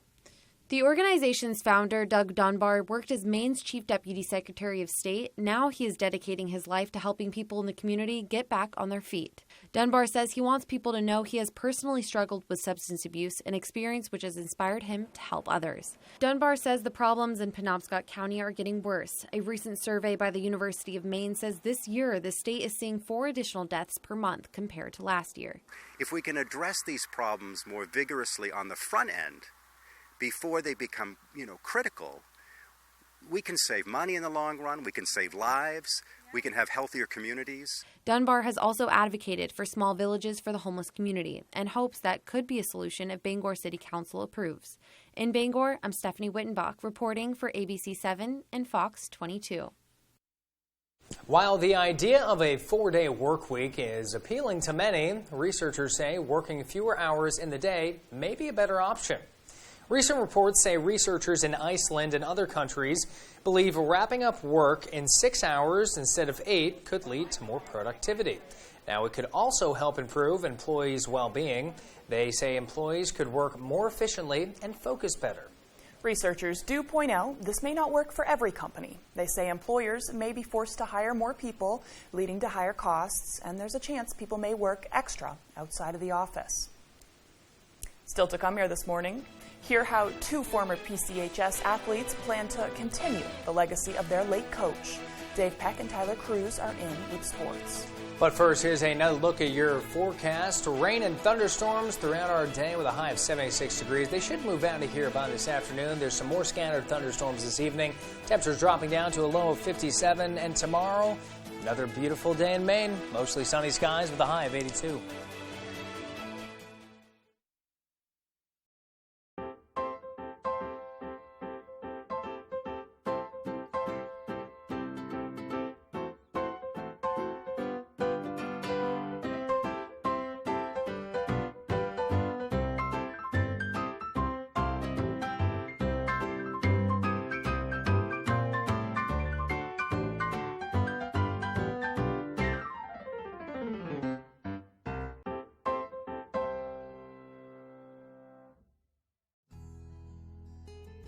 The organization's founder, Doug Dunbar, worked as Maine's Chief Deputy Secretary of State. Now he is dedicating his life to helping people in the community get back on their feet. Dunbar says he wants people to know he has personally struggled with substance abuse, an experience which has inspired him to help others. Dunbar says the problems in Penobscot County are getting worse. A recent survey by the University of Maine says this year the state is seeing 4 additional deaths per month compared to last year. If we can address these problems more vigorously on the front end, before they become, critical, we can save money in the long run, we can save lives, we can have healthier communities. Dunbar has also advocated for small villages for the homeless community and hopes that could be a solution if Bangor City Council approves. In Bangor, I'm Stephanie Wittenbach reporting for ABC7 and Fox 22. While the idea of a 4-day work week is appealing to many, researchers say working fewer hours in the day may be a better option. Recent reports say researchers in Iceland and other countries believe wrapping up work in 6 hours instead of 8 could lead to more productivity. Now, it could also help improve employees' well-being. They say employees could work more efficiently and focus better. Researchers do point out this may not work for every company. They say employers may be forced to hire more people, leading to higher costs, and there's a chance people may work extra outside of the office. Still to come here this morning, hear how 2 former PCHS athletes plan to continue the legacy of their late coach. Dave Peck and Tyler Cruz are in with sports. But first, here's another look at your forecast. Rain and thunderstorms throughout our day with a high of 76 degrees. They should move out of here by this afternoon. There's some more scattered thunderstorms this evening. Temperatures dropping down to a low of 57. And tomorrow, another beautiful day in Maine. Mostly sunny skies with a high of 82.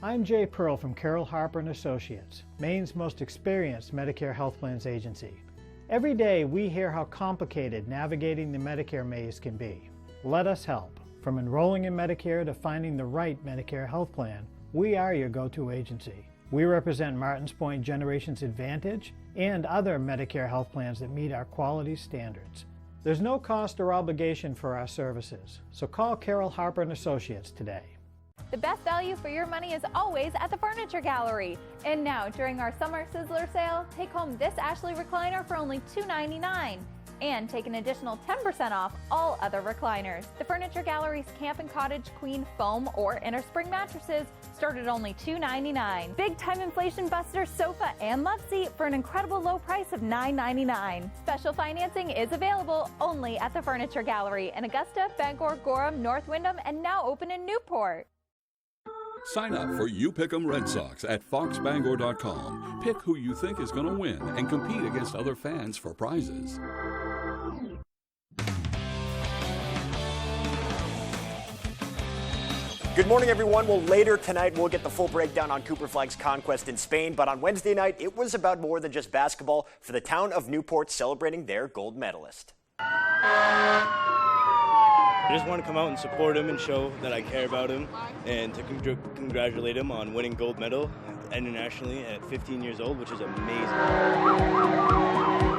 I'm Jay Pearl from Carroll Harper & Associates, Maine's most experienced Medicare health plans agency. Every day we hear how complicated navigating the Medicare maze can be. Let us help. From enrolling in Medicare to finding the right Medicare health plan, we are your go-to agency. We represent Martins Point Generations Advantage and other Medicare health plans that meet our quality standards. There's no cost or obligation for our services, so call Carroll Harper & Associates today. The best value for your money is always at the Furniture Gallery. And now, during our Summer Sizzler sale, take home this Ashley recliner for only $2.99. and take an additional 10% off all other recliners. The Furniture Gallery's Camp and Cottage Queen foam or inner spring mattresses start at only $2.99. Big time inflation buster sofa and love seat for an incredible low price of $9.99. Special financing is available only at the Furniture Gallery in Augusta, Bangor, Gorham, North Windham, and now open in Newport. Sign up for You Pick 'em Red Sox at foxbangor.com. Pick who you think is going to win and compete against other fans for prizes. Good morning, everyone. Well, later tonight, we'll get the full breakdown on Cooper Flag's conquest in Spain. But on Wednesday night, it was about more than just basketball for the town of Newport celebrating their gold medalist. I just want to come out and support him and show that I care about him and to congratulate him on winning gold medal internationally at 15 years old, which is amazing.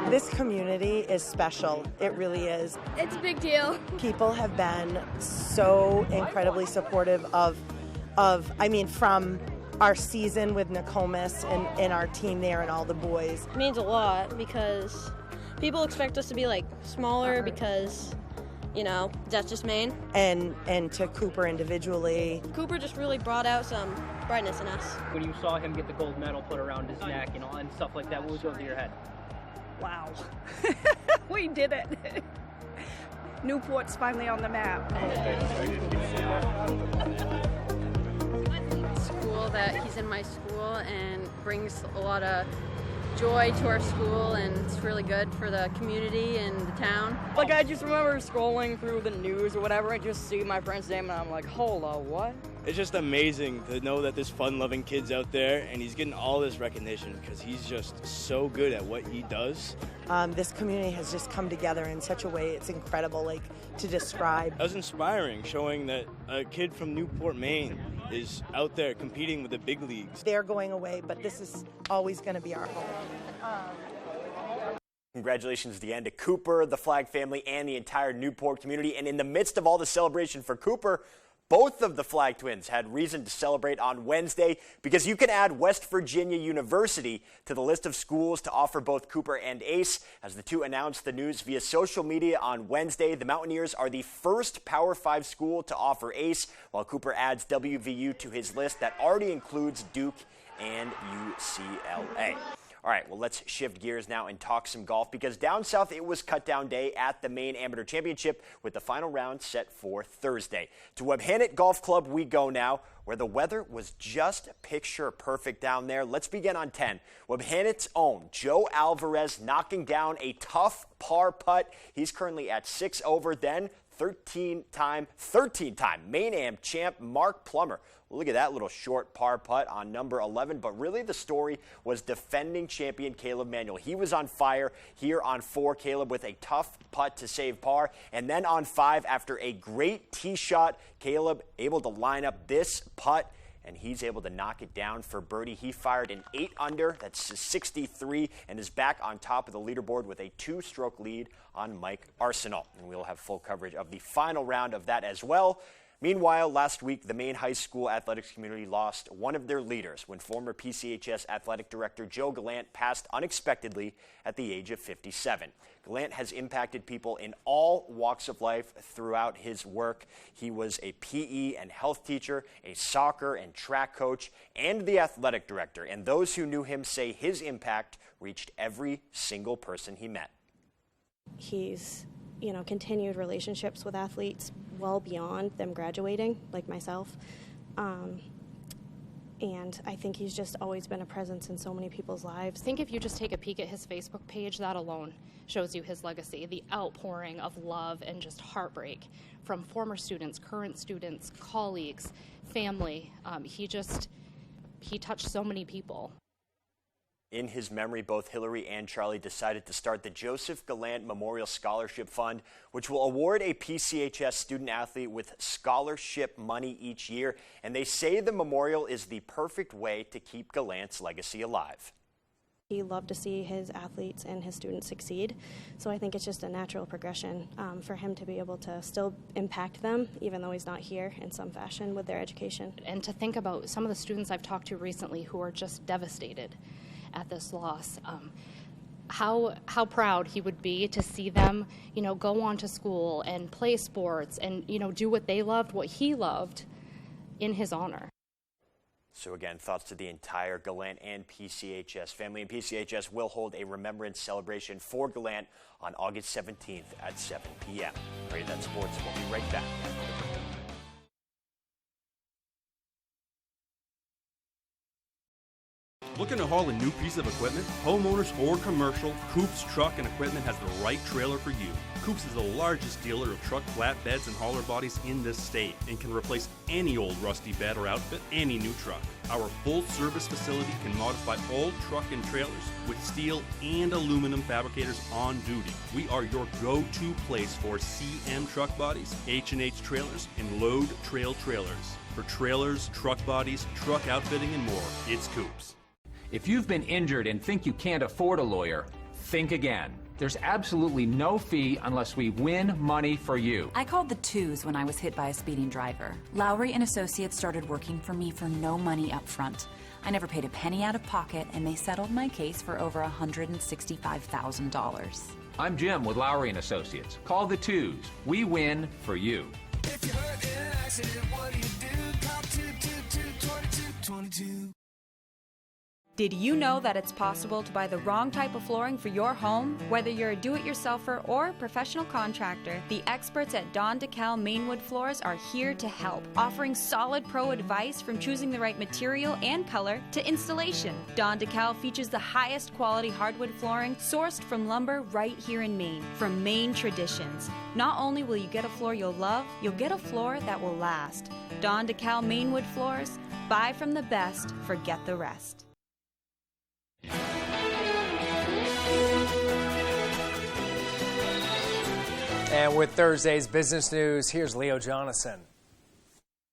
This community is special. It really is. It's a big deal. People have been so incredibly supportive from our season with Nokomis and our team there and all the boys. It means a lot because people expect us to be like smaller because, you know, that's just Maine. And to Cooper individually. Cooper just really brought out some brightness in us. When you saw him get the gold medal put around his neck, you know, and stuff like that, what was going through your head? Wow. We did it. Newport's finally on the map. School that he's in my school and brings a lot of joy to our school, and it's really good for the community and the town. Like, I just remember scrolling through the news or whatever and just see my friend's name and I'm like, hold on, what? It's just amazing to know that this fun-loving kid's out there and he's getting all this recognition because he's just so good at what he does. This community has just come together in such a way, it's incredible, like, to describe. That was inspiring, showing that a kid from Newport, Maine is out there competing with the big leagues. They're going away, but this is always going to be our home. Congratulations again to Cooper, the Flag family, and the entire Newport community. And in the midst of all the celebration for Cooper, both of the Flag twins had reason to celebrate on Wednesday because you can add West Virginia University to the list of schools to offer both Cooper and Ace. As the two announced the news via social media on Wednesday, the Mountaineers are the first Power 5 school to offer Ace, while Cooper adds WVU to his list that already includes Duke and UCLA. All right, well, let's shift gears now and talk some golf because down south it was cut-down day at the Maine Amateur Championship with the final round set for Thursday. To Webhannet Golf Club we go now, where the weather was just picture perfect down there. Let's begin on 10. Webhannet's own Joe Alvarez knocking down a tough par putt. He's currently at 6 over. Then 13-time Maine Am champ Mark Plummer. Look at that little short par putt on number 11, but really the story was defending champion Caleb Manuel. He was on fire here on 4, Caleb with a tough putt to save par, and then on 5, after a great tee shot, Caleb able to line up this putt, and he's able to knock it down for birdie. He fired an 8 under, that's 63, and is back on top of the leaderboard with a 2-stroke lead on Mike Arsenal. And we'll have full coverage of the final round of that as well. Meanwhile, last week, the Maine high school athletics community lost one of their leaders when former PCHS athletic director Joe Gallant passed unexpectedly at the age of 57. Gallant has impacted people in all walks of life throughout his work. He was a PE and health teacher, a soccer and track coach, and the athletic director. And those who knew him say his impact reached every single person he met. He's, continued relationships with athletes well beyond them graduating, like myself. And I think he's just always been a presence in so many people's lives. I think if you just take a peek at his Facebook page, that alone shows you his legacy, the outpouring of love and just heartbreak from former students, current students, colleagues, family. He touched so many people. In his memory, both Hillary and Charlie decided to start the Joseph Gallant Memorial Scholarship Fund, which will award a PCHS student-athlete with scholarship money each year. And they say the memorial is the perfect way to keep Gallant's legacy alive. He loved to see his athletes and his students succeed, so I think it's just a natural progression for him to be able to still impact them, even though he's not here, in some fashion with their education. And to think about some of the students I've talked to recently who are just devastated at this loss. how proud he would be to see them, go on to school and play sports and, do what they loved, what he loved in his honor. So again, thoughts to the entire Gallant and PCHS family. And PCHS will hold a remembrance celebration for Gallant on August 17th at 7 p.m. Ready That Sports. We'll be right back after the break. Looking to haul a new piece of equipment? Homeowners or commercial, Coops Truck and Equipment has the right trailer for you. Coops is the largest dealer of truck flatbeds and hauler bodies in this state and can replace any old rusty bed or outfit, any new truck. Our full-service facility can modify all truck and trailers with steel and aluminum fabricators on duty. We are your go-to place for CM truck bodies, H&H trailers, and load trail trailers. For trailers, truck bodies, truck outfitting, and more, it's Coops. If you've been injured and think you can't afford a lawyer, think again. There's absolutely no fee unless we win money for you. I called the twos when I was hit by a speeding driver. Lowry and Associates started working for me for no money up front. I never paid a penny out of pocket, and they settled my case for over $165,000. I'm Jim with Lowry and Associates. Call the twos. We win for you. If you're hurt in an accident, what do you do? Call 222-2222. Did you know that it's possible to buy the wrong type of flooring for your home? Whether you're a do-it-yourselfer or professional contractor, the experts at Don DeKalb Mainwood Floors are here to help, offering solid pro advice from choosing the right material and color to installation. Don DeKalb features the highest quality hardwood flooring sourced from lumber right here in Maine, from Maine traditions. Not only will you get a floor you'll love, you'll get a floor that will last. Don DeKalb Mainwood Floors, buy from the best, forget the rest. And with Thursday's business news, here's Leo Jonathan.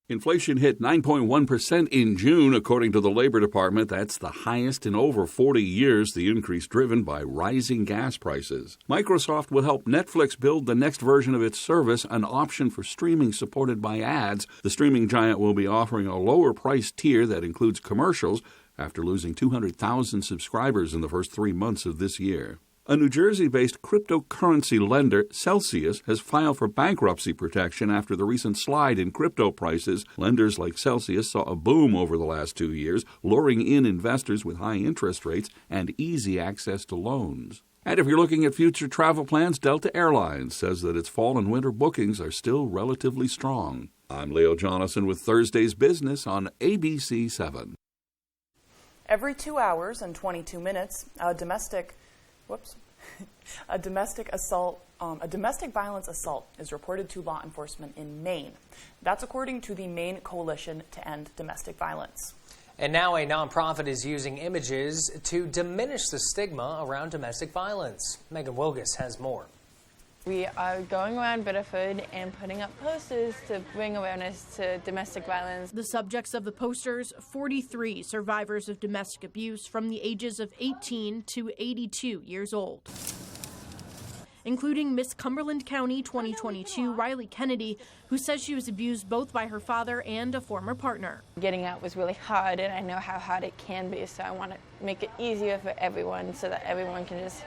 Inflation hit 9.1% in June, according to the Labor Department. That's the highest in over 40 years, the increase driven by rising gas prices. Microsoft will help Netflix build the next version of its service, an option for streaming supported by ads. The streaming giant will be offering a lower price tier that includes commercials after losing 200,000 subscribers in the first 3 months of this year. A New Jersey-based cryptocurrency lender, Celsius, has filed for bankruptcy protection after the recent slide in crypto prices. Lenders like Celsius saw a boom over the last 2 years, luring in investors with high interest rates and easy access to loans. And if you're looking at future travel plans, Delta Airlines says that its fall and winter bookings are still relatively strong. I'm Leo Jonathan with Thursday's Business on ABC 7. Every 2 hours and 22 minutes, a domestic violence assault is reported to law enforcement in Maine. That's according to the Maine Coalition to End Domestic Violence. And now a nonprofit is using images to diminish the stigma around domestic violence. Megan Wilgus has more. We are going around Biddeford and putting up posters to bring awareness to domestic violence. The subjects of the posters, 43 survivors of domestic abuse from the ages of 18 to 82 years old, including Miss Cumberland County 2022 Riley Kennedy, who says she was abused both by her father and a former partner. Getting out was really hard, and I know how hard it can be, so I want to make it easier for everyone so that everyone can just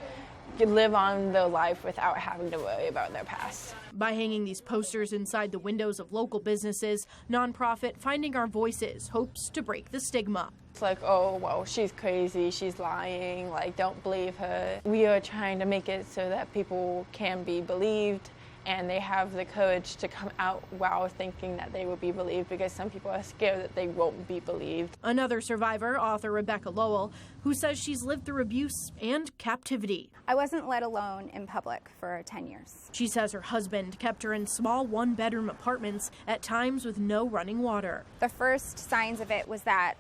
live on their life without having to worry about their past. By hanging these posters inside the windows of local businesses, nonprofit Finding Our Voices hopes to break the stigma. It's like, oh, well, she's crazy, she's lying, like, don't believe her. We are trying to make it so that people can be believed and they have the courage to come out while thinking that they will be believed, because some people are scared that they won't be believed. Another survivor, author Rebecca Lowell, who says she's lived through abuse and captivity. I wasn't let alone in public for 10 years. She says her husband kept her in small one-bedroom apartments, at times with no running water. The first signs of it was that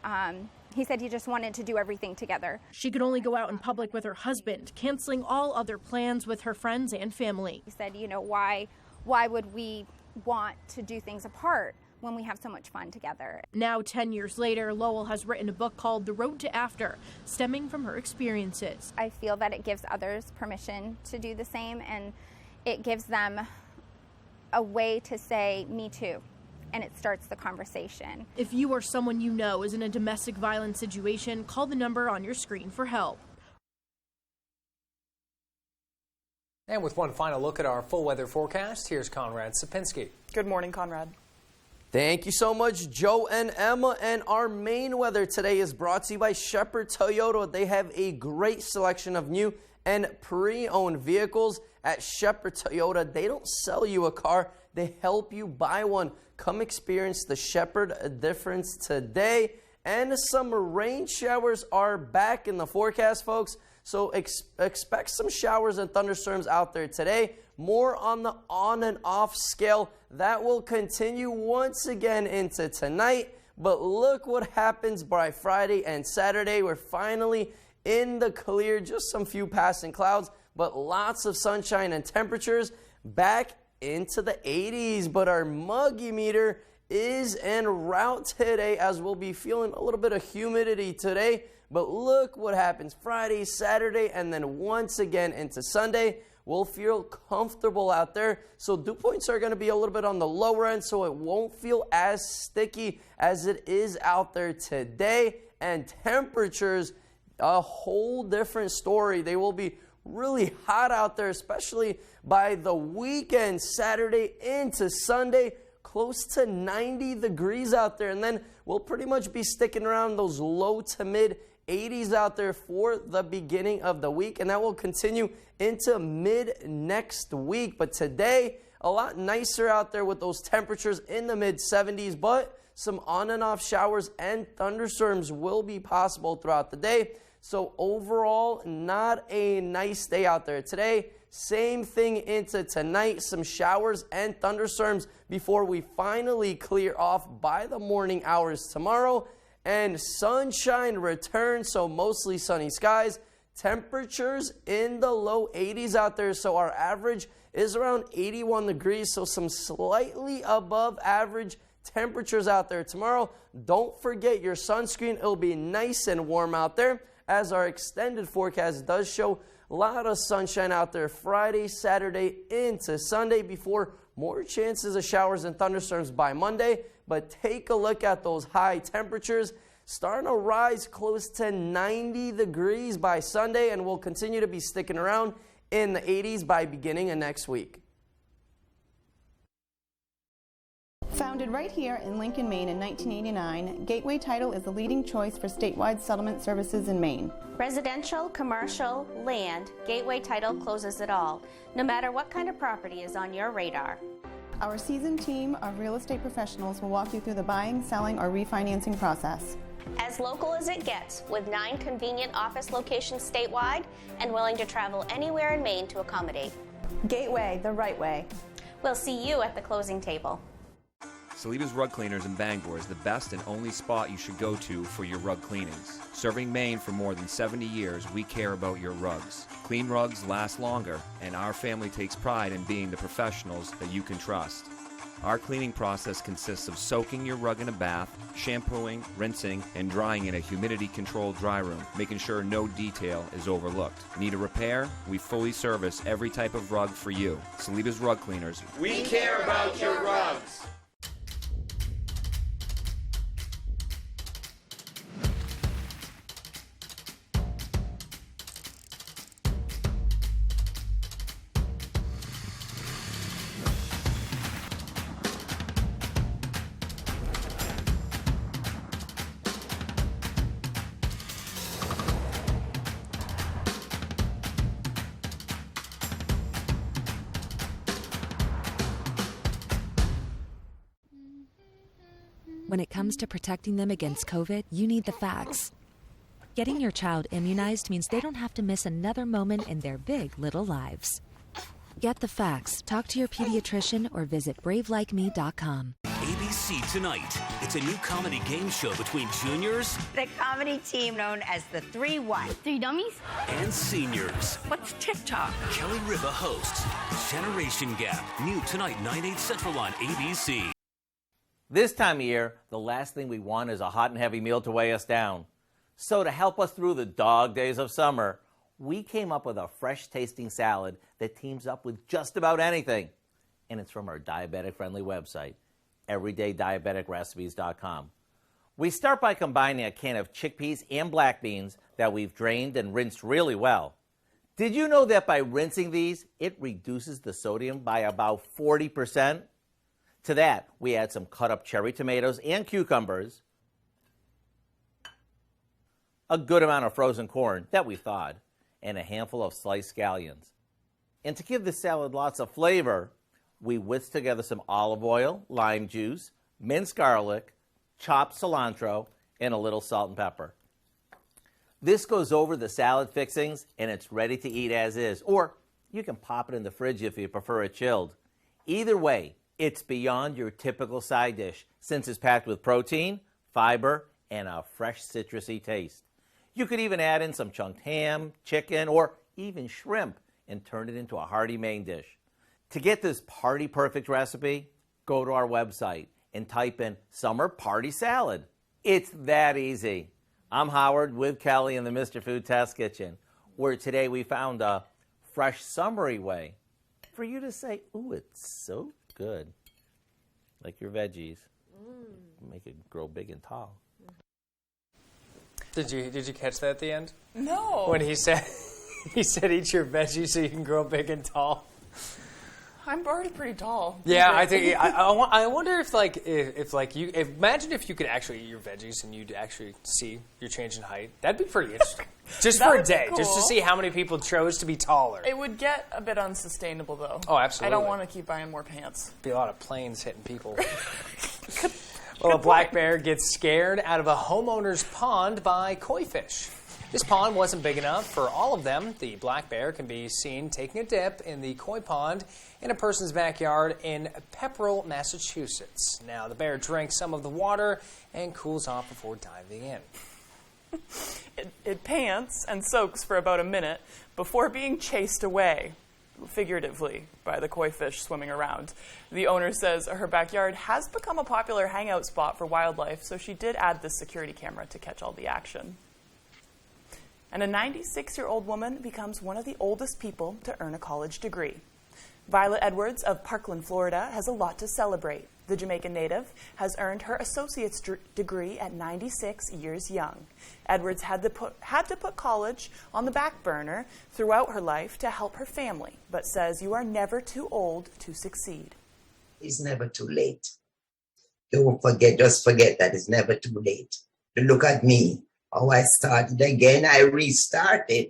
he said he just wanted to do everything together. She could only go out in public with her husband, canceling all other plans with her friends and family. He said, you know, why would we want to do things apart when we have so much fun together? Now, 10 years later, Lowell has written a book called The Road to After, stemming from her experiences. I feel that it gives others permission to do the same, and it gives them a way to say, me too. And it starts the conversation. If you or someone you know is in a domestic violence situation, call the number on your screen for help. And with one final look at our full weather forecast, here's Conrad Sapinski. Good morning, Conrad. Thank you so much, Joe and Emma. And our main weather today is brought to you by Shepherd Toyota. They have a great selection of new and pre-owned vehicles at Shepherd Toyota. They don't sell you a car, they help you buy one. Come experience the Shepherd difference today. And some rain showers are back in the forecast, folks. So expect some showers and thunderstorms out there today. More on the on and off scale. That will continue once again into tonight. But look what happens by Friday and Saturday. We're finally in the clear. Just some few passing clouds, but lots of sunshine and temperatures back into the 80s. But our muggy meter is en route today, as we'll be feeling a little bit of humidity today. But look what happens Friday, Saturday, and then once again into Sunday. We'll feel comfortable out there. So dew points are going to be a little bit on the lower end, so it won't feel as sticky as it is out there today. And temperatures, a whole different story. They will be really hot out there, especially by the weekend, Saturday into Sunday. Close to 90 degrees out there. And then we'll pretty much be sticking around those low to mid 80s out there for the beginning of the week, and that will continue into mid next week. But today, a lot nicer out there with those temperatures in the mid 70s, but some on and off showers and thunderstorms will be possible throughout the day. So overall, not a nice day out there today. Same thing into tonight, some showers and thunderstorms before we finally clear off by the morning hours tomorrow. And sunshine returns, so mostly sunny skies. Temperatures in the low 80s out there, so our average is around 81 degrees, so some slightly above average temperatures out there tomorrow. Don't forget your sunscreen. It'll be nice and warm out there, as our extended forecast does show a lot of sunshine out there Friday, Saturday into Sunday before more chances of showers and thunderstorms by Monday. But take a look at those high temperatures starting to rise close to 90 degrees by Sunday, and we'll continue to be sticking around in the 80s by beginning of next week. Founded right here in Lincoln, Maine in 1989, Gateway Title is the leading choice for statewide settlement services in Maine. Residential, commercial, land, Gateway Title closes it all, no matter what kind of property is on your radar. Our seasoned team of real estate professionals will walk you through the buying, selling, or refinancing process. As local as it gets, with 9 convenient office locations statewide and willing to travel anywhere in Maine to accommodate. Gateway, the right way. We'll see you at the closing table. Saliba's Rug Cleaners in Bangor is the best and only spot you should go to for your rug cleanings. Serving Maine for more than 70 years, we care about your rugs. Clean rugs last longer, and our family takes pride in being the professionals that you can trust. Our cleaning process consists of soaking your rug in a bath, shampooing, rinsing, and drying in a humidity-controlled dry room, making sure no detail is overlooked. Need a repair? We fully service every type of rug for you. Saliba's Rug Cleaners. We care about your rugs. When it comes to protecting them against COVID, you need the facts. Getting your child immunized means they don't have to miss another moment in their big little lives. Get the facts. Talk to your pediatrician or visit bravelikeme.com. ABC Tonight. It's a new comedy game show between juniors. The comedy team known as the 3 what? 3 dummies? And seniors. What's TikTok? Kelly Ripa hosts Generation Gap. New tonight, 9/8 Central on ABC. This time of year, the last thing we want is a hot and heavy meal to weigh us down. So to help us through the dog days of summer, we came up with a fresh-tasting salad that teams up with just about anything. And it's from our diabetic-friendly website, everydaydiabeticrecipes.com. We start by combining a can of chickpeas and black beans that we've drained and rinsed really well. Did you know that by rinsing these, it reduces the sodium by about 40%? To that, we add some cut up cherry tomatoes and cucumbers, a good amount of frozen corn that we thawed, and a handful of sliced scallions. And to give the salad lots of flavor, we whisk together some olive oil, lime juice, minced garlic, chopped cilantro, and a little salt and pepper. This goes over the salad fixings, and it's ready to eat as is. Or you can pop it in the fridge if you prefer it chilled. Either way, it's beyond your typical side dish since it's packed with protein, fiber, and a fresh citrusy taste. You could even add in some chunked ham, chicken, or even shrimp and turn it into a hearty main dish. To get this party-perfect recipe, go to our website and type in Summer Party Salad. It's that easy. I'm Howard with Kelly in the Mr. Food Test Kitchen, where today we found a fresh, summery way for you to say, ooh, it's so good. Like your veggies. Make it grow big and tall. Did you catch that at the end? No. When he said eat your veggies so you can grow big and tall. I'm already pretty tall. Yeah, I think I wonder if imagine if you could actually eat your veggies and you'd actually see your change in height. That'd be pretty interesting. Just for a day, just to see how many people chose to be taller. It would get a bit unsustainable though. Oh, absolutely. I don't want to keep buying more pants. Be a lot of planes hitting people. Well, a black bear gets scared out of a homeowner's pond by koi fish. This pond wasn't big enough for all of them. The black bear can be seen taking a dip in the koi pond in a person's backyard in Pepperell, Massachusetts. Now, the bear drinks some of the water and cools off before diving in. It pants and soaks for about a minute before being chased away, figuratively, by the koi fish swimming around. The owner says her backyard has become a popular hangout spot for wildlife, so she did add this security camera to catch all the action. And a 96-year-old woman becomes one of the oldest people to earn a college degree. Violet Edwards of Parkland, Florida, has a lot to celebrate. The Jamaican native has earned her associate's degree at 96 years young. Edwards had to put college on the back burner throughout her life to help her family, but says you are never too old to succeed. It's never too late. Just forget that it's never too late. To look at me. Oh, I started again, I restarted,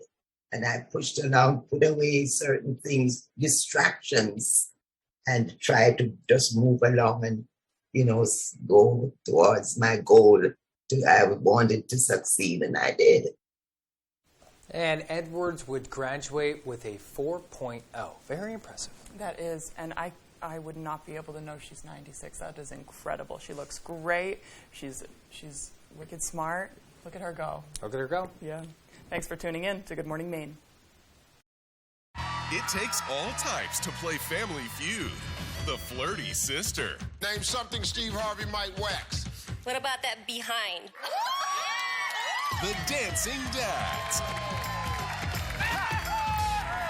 and I pushed along, put away certain things, distractions, and tried to just move along and, go towards my goal. I wanted to succeed, and I did. And Edwards would graduate with a 4.0. Very impressive. That is, and I would not be able to know she's 96. That is incredible. She looks great. She's wicked smart. Look at her go. Look at her go. Yeah. Thanks for tuning in to Good Morning Maine. It takes all types to play Family Feud. The flirty sister. Name something Steve Harvey might wax. What about that behind? The dancing dads.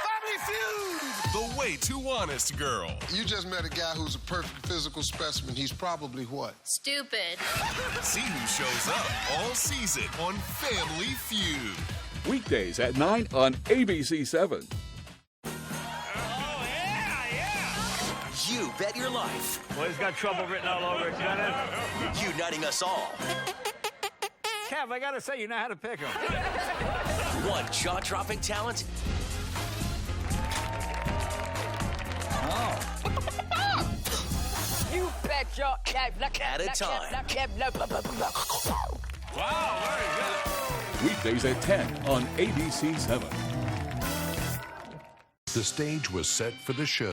Family Feud! The way too honest girl. You just met a guy who's a perfect physical specimen. He's probably what? Stupid. See who shows up all season on Family Feud. Weekdays at 9 on ABC7. You Bet Your Life. Well, he's got trouble written all over it, Janet. Uniting us all. Kev, I gotta say, you know how to pick 'em. One jaw-dropping talent. You bet your at a time. Wow, very good. Weekdays at 10 on ABC7. The stage was set for the show.